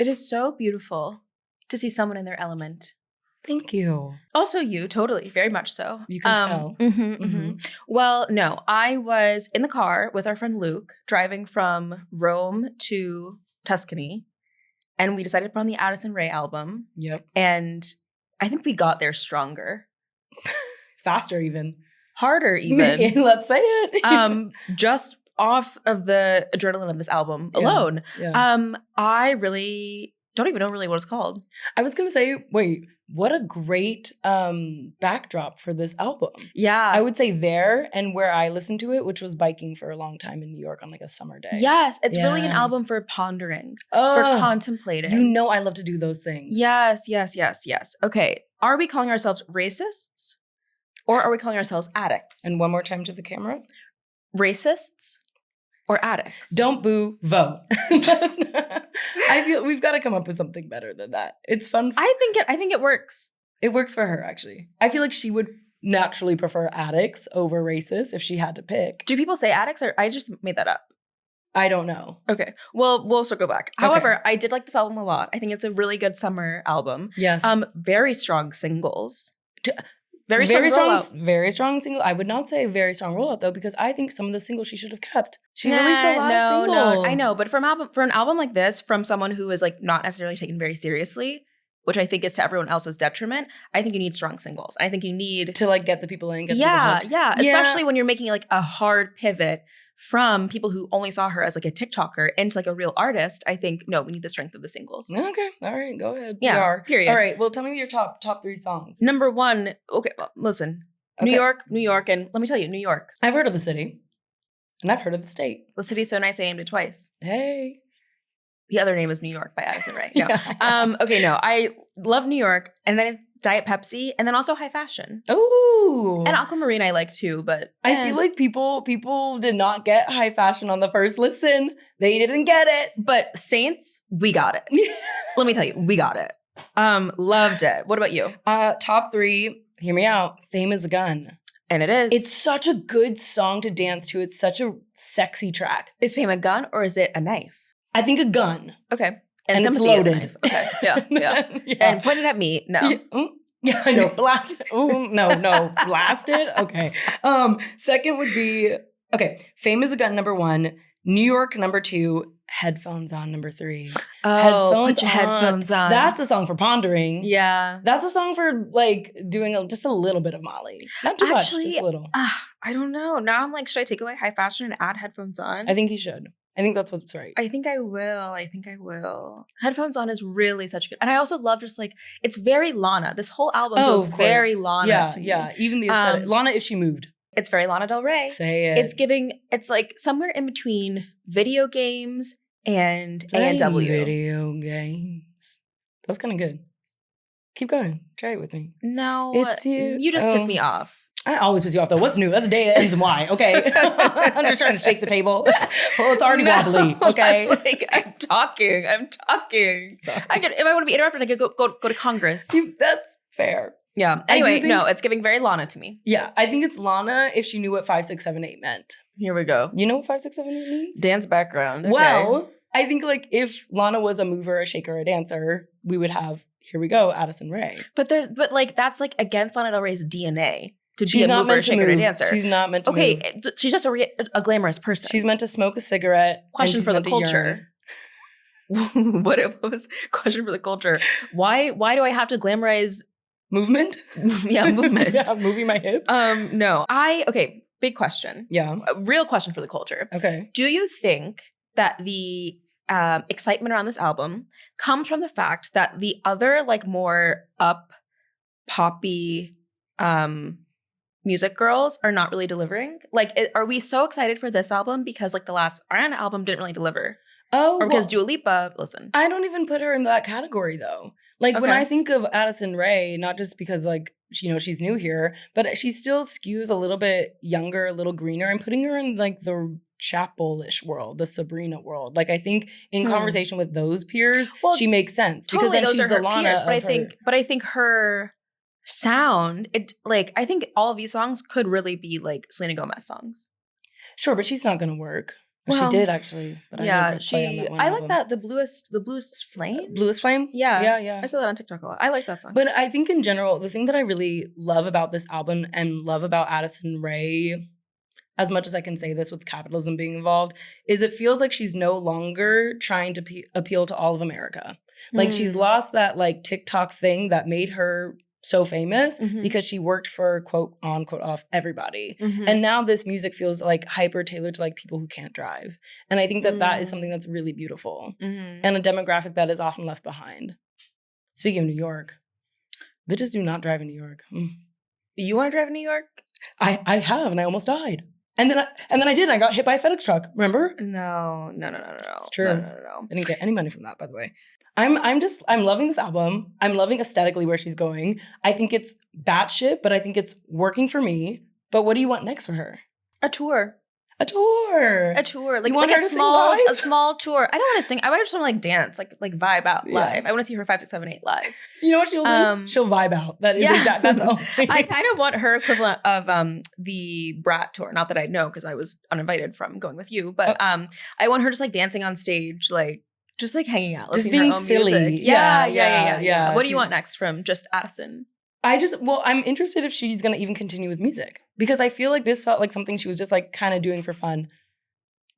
It is so beautiful to see someone in their element. Thank you. Also you, totally, very much so. You can tell. Well, no, I was in the car with our friend Luke, driving from Rome to Tuscany, and we decided to put on the Addison Rae album. Yep. And I think we got there stronger. Faster even. Harder even. Let's say it. Just off of the adrenaline of this album alone. Yeah. I really don't even know really what it's called. I was going to say, wait, what a great backdrop for this album. Yeah. I would say there and where I listened to it, which was biking for a long time in New York on like a summer day. Yes. It's really an album for pondering, for contemplating. You know I love to do those things. Yes. Okay. Are we calling ourselves racists or are we calling ourselves addicts? And one more time to the camera. Racists or addicts? Don't boo, vote. I feel we've got to come up with something better than that. It's fun. I think it works. It works for her, actually. I feel like she would naturally prefer addicts over racists if she had to pick. Do people say addicts or I just made that up? I don't know. Okay. Well, we'll circle back. Okay. However, I did like this album a lot. I think it's a really good summer album. Yes. Very strong singles. Very strong single. I would not say very strong rollout though, because I think some of the singles she should have kept. She released a lot of singles. No, I know, but for an album like this, from someone who is like not necessarily taken very seriously, which I think is to everyone else's detriment, I think you need strong singles. I think you need to like get the people in. Yeah. Especially when you're making like a hard pivot from people who only saw her as like a TikToker into like a real artist. I think no, we need the strength of the singles. Okay, all right, go ahead. Yeah, period. All right, well, tell me your top 3 songs. Number 1. Okay, well, listen, okay. New York, and let me tell you, New York. I've heard of the city, and I've heard of the state. The city's so nice, I named it twice. Hey. The other name is New York by Addison Rae. No. Okay, no. I love New York, and then Diet Pepsi, and then also high fashion. Ooh. And Aquamarine I like too, but I feel like people did not get high fashion on the first listen. They didn't get it. But Saints, we got it. Let me tell you, we got it. Loved it. What about you? Top 3, hear me out. Fame is a Gun. And it is. It's such a good song to dance to. It's such a sexy track. Is fame a gun or is it a knife? I think a gun. Okay. And it's loaded. Okay. Yeah. Yeah. And pointed at me. No. Yeah, I know. Blast it. Oh, no. Blast it. Okay. Second would be, okay. Fame is a Gun, number 1. New York, number 2. Headphones on, number 3. Oh, put your headphones on. That's a song for pondering. Yeah. That's a song for like doing just a little bit of Molly. Not too much, just a little. I don't know. Now I'm like, should I take away high fashion and add headphones on? I think you should. I think that's what's right. I think I will. Headphones on is really such good. And I also love just like, it's very Lana. This whole album feels very Lana to me. Yeah, even the aesthetic. Lana if she moved. It's very Lana Del Rey. Say it. It's like somewhere in between video games and A&W. Video games. That's kind of good. Keep going. Try it with me. No. It's you. You just pissed me off. I always piss you off, though. What's new? That's a day that ends in Y, okay? I'm just trying to shake the table. Well, it's already wobbly, okay? I'm talking. Sorry. If I want to be interrupted, I could go to Congress. That's fair. Yeah. Anyway, no, it's giving very Lana to me. Yeah, I think it's Lana if she knew what 5, 6, 7, 8 meant. Here we go. You know what 5, 6, 7, 8 means? Dance background. Okay. Well, I think like if Lana was a mover, a shaker, a dancer, we would have, here we go, Addison Rae. But like that's like against Lana Del Rey's DNA. She's not meant to move. A dancer. She's not meant to move. Okay, she's just a glamorous person. She's meant to smoke a cigarette. Question for the culture. What was question for the culture? Why do I have to glamorize movement? Yeah, movement. Yeah, moving my hips. No. Big question. Yeah. A real question for the culture. Okay. Do you think that the excitement around this album comes from the fact that the other like more up poppy music girls are not really delivering? Like, are we so excited for this album because like the last Ariana album didn't really deliver? Oh, or because Dua Lipa, listen. I don't even put her in that category though. Like when I think of Addison Rae, not just because like, she's new here, but she still skews a little bit younger, a little greener. I'm putting her in like the Chapel-ish world, the Sabrina world. Like I think in conversation with those peers, she makes sense. Totally, because then those she's are her the Lana peers, of but I think her sound, I think all of these songs could really be like Selena Gomez songs. Sure, but she's not gonna work. Well, she did actually, but I didn't press play on that one album. like that the bluest flame. Bluest flame. Yeah. I saw that on TikTok a lot. I like that song. But I think in general, the thing that I really love about this album and love about Addison Rae, as much as I can say this with capitalism being involved, is it feels like she's no longer trying to appeal to all of America. Like she's lost that like TikTok thing that made her so famous because she worked for quote on quote off everybody. And now this music feels like hyper tailored to like people who can't drive. And I think that that is something that's really beautiful and a demographic that is often left behind. Speaking of New York, bitches do not drive in New York. You want to drive in New York? I have, and I almost died. And then I did. I got hit by a FedEx truck. Remember? No. It's true. No. I didn't get any money from that, by the way. I'm loving this album. I'm loving aesthetically where she's going. I think it's batshit, but I think it's working for me. But what do you want next for her? A tour. A tour. Like, you want like her a to small, sing live? a small tour. I don't want to sing. I just want to like dance, like vibe out live. I want to see her 5, 6, 7, 8 live. You know what she'll do? She'll vibe out. That is exact. That's all. I kind of want her equivalent of the Brat tour. Not that I know because I was uninvited from going with you, but I want her just like dancing on stage, like just like hanging out, just being silly. Music. Yeah. What do you want next from just Addison? I'm interested if she's going to even continue with music because I feel like this felt like something she was just like kind of doing for fun.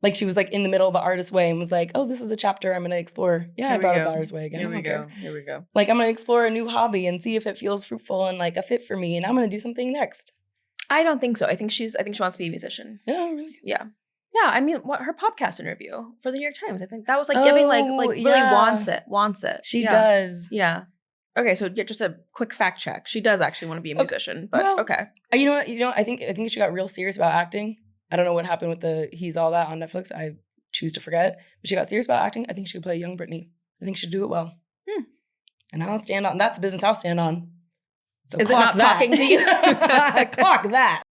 Like she was like in the middle of the artist way and was like, oh, this is a chapter I'm going to explore. Yeah, I brought up the artist way again. Here we go. Like I'm going to explore a new hobby and see if it feels fruitful and like a fit for me. And I'm going to do something next. I don't think so. I think she wants to be a musician. Oh, really? Yeah. Yeah, I mean, her podcast interview for the New York Times, I think that was like giving like really wants it. She does. Yeah. Okay, so just a quick fact check. She does actually want to be a musician, but okay. You know what? I think she got real serious about acting. I don't know what happened with the He's All That on Netflix. I choose to forget. But she got serious about acting. I think she could play young Britney. I think she'd do it well. And I'll stand on. That's a business I'll stand on. So is it not talking to you? Clock that.